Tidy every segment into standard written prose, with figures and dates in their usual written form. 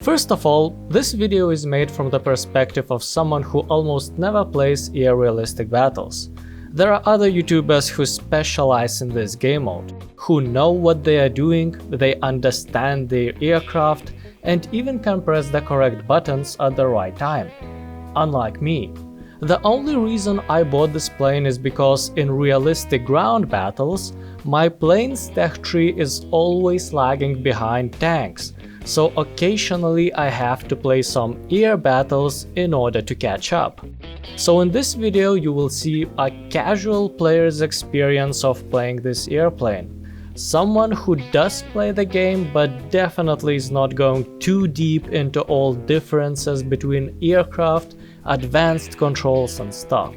First of all, this video is made from the perspective of someone who almost never plays air realistic battles. There are other YouTubers who specialize in this game mode, who know what they are doing, they understand their aircraft, and even can press the correct buttons at the right time. Unlike me. The only reason I bought this plane is because in realistic ground battles, my plane's tech tree is always lagging behind tanks, so occasionally I have to play some air battles in order to catch up. So in this video you will see a casual player's experience of playing this airplane. Someone who does play the game but definitely is not going too deep into all differences between aircraft, advanced controls and stuff.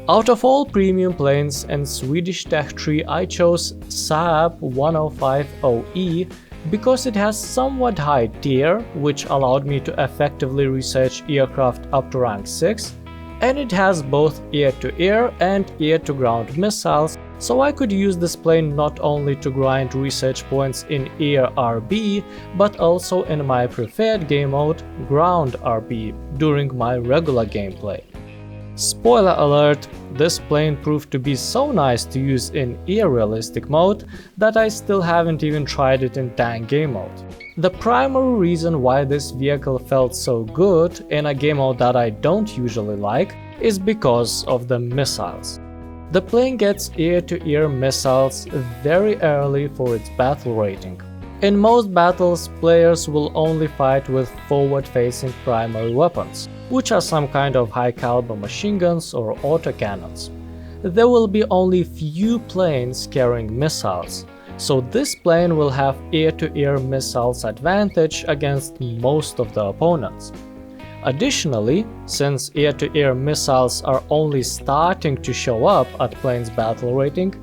Out of all premium planes and Swedish tech tree, I chose SAAB-105OE because it has somewhat high tier, which allowed me to effectively research aircraft up to rank 6, and it has both air-to-air and air-to-ground missiles, so I could use this plane not only to grind research points in air RB, but also in my preferred game mode, ground RB, during my regular gameplay. Spoiler alert, this plane proved to be so nice to use in air realistic mode that I still haven't even tried it in tank game mode. The primary reason why this vehicle felt so good in a game mode that I don't usually like is because of the missiles. The plane gets air-to-air missiles very early for its battle rating. In most battles, players will only fight with forward-facing primary weapons, which are some kind of high-caliber machine guns or autocannons. There will be only few planes carrying missiles, so this plane will have air-to-air missiles advantage against most of the opponents. Additionally, since air-to-air missiles are only starting to show up at plane's battle rating,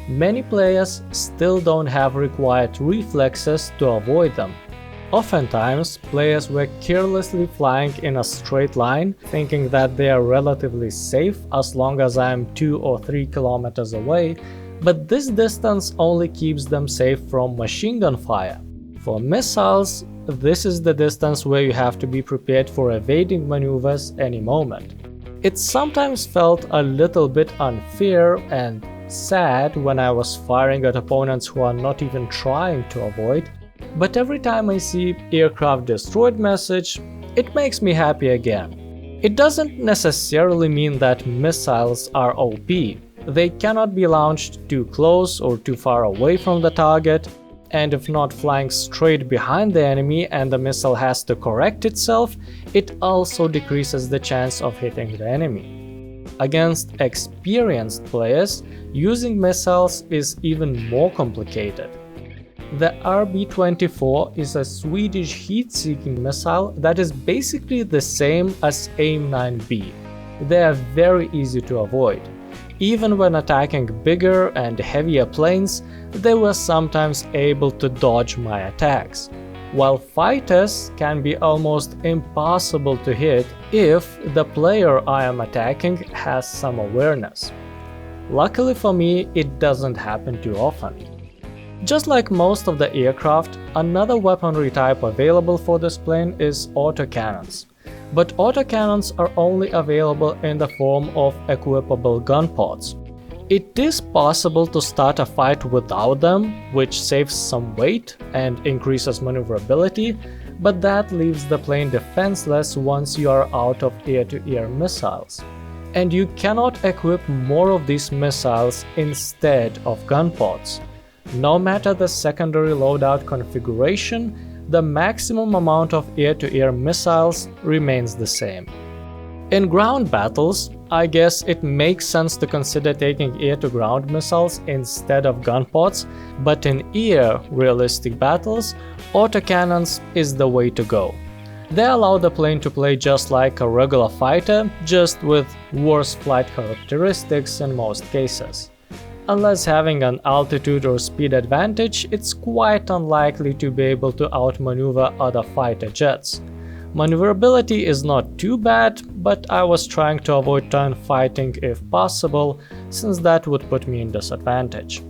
many players still don't have required reflexes to avoid them. Oftentimes, players were carelessly flying in a straight line, thinking that they are relatively safe as long as I am 2 or 3 kilometers away, but this distance only keeps them safe from machine gun fire. For missiles, this is the distance where you have to be prepared for evading maneuvers any moment. It sometimes felt a little bit unfair and sad when I was firing at opponents who are not even trying to avoid, but every time I see aircraft destroyed message, it makes me happy again. It doesn't necessarily mean that missiles are OP. They cannot be launched too close or too far away from the target, and if not flying straight behind the enemy and the missile has to correct itself, it also decreases the chance of hitting the enemy. Against experienced players, using missiles is even more complicated. The RB-24 is a Swedish heat-seeking missile that is basically the same as AIM-9B. They are very easy to avoid. Even when attacking bigger and heavier planes, they were sometimes able to dodge my attacks, while fighters can be almost impossible to hit if the player I am attacking has some awareness. Luckily for me, it doesn't happen too often. Just like most of the aircraft, another weaponry type available for this plane is autocannons. But autocannons are only available in the form of equipable gunpods. It is possible to start a fight without them, which saves some weight and increases maneuverability, but that leaves the plane defenseless once you are out of air-to-air missiles. And you cannot equip more of these missiles instead of gunpods. No matter the secondary loadout configuration, the maximum amount of air-to-air missiles remains the same. In ground battles, I guess it makes sense to consider taking air-to-ground missiles instead of gunpods, but in air realistic battles, autocannons is the way to go. They allow the plane to play just like a regular fighter, just with worse flight characteristics in most cases. Unless having an altitude or speed advantage, it's quite unlikely to be able to outmaneuver other fighter jets. Maneuverability is not too bad, but I was trying to avoid turn fighting if possible, since that would put me in disadvantage.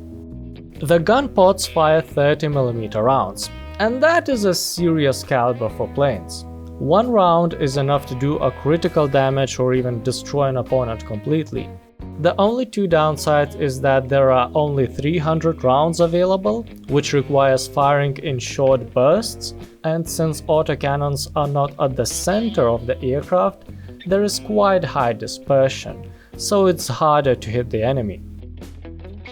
The gunpods fire 30mm rounds, And that is a serious caliber for planes. One round is enough to do a critical damage or even destroy an opponent completely. The only two downsides is that there are only 300 rounds available, which requires firing in short bursts, and since autocannons are not at the center of the aircraft, there is quite high dispersion, so it's harder to hit the enemy.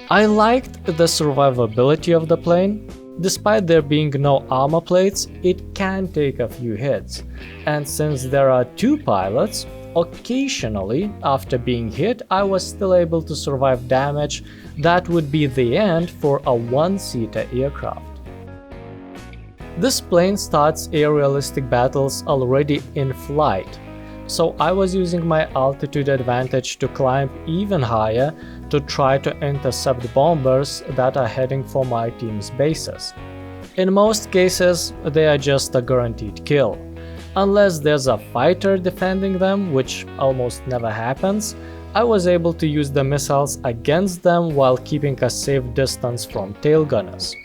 I liked the survivability of the plane. Despite there being no armor plates, it can take a few hits, and since there are two pilots, occasionally, after being hit, I was still able to survive damage that would be the end for a one-seater aircraft. This plane starts aerialistic battles already in flight, so I was using my altitude advantage to climb even higher to try to intercept bombers that are heading for my team's bases. In most cases, they are just a guaranteed kill. Unless there's a fighter defending them, which almost never happens, I was able to use the missiles against them while keeping a safe distance from tail gunners.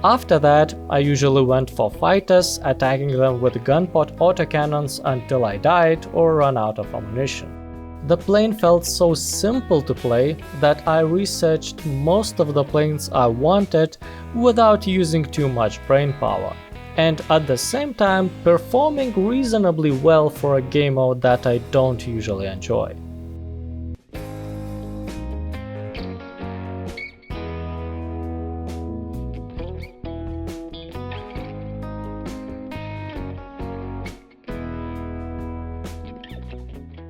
After that, I usually went for fighters, attacking them with gunpod autocannons until I died or ran out of ammunition. The plane felt so simple to play that I researched most of the planes I wanted without using too much brain power, and at the same time performing reasonably well for a game mode that I don't usually enjoy.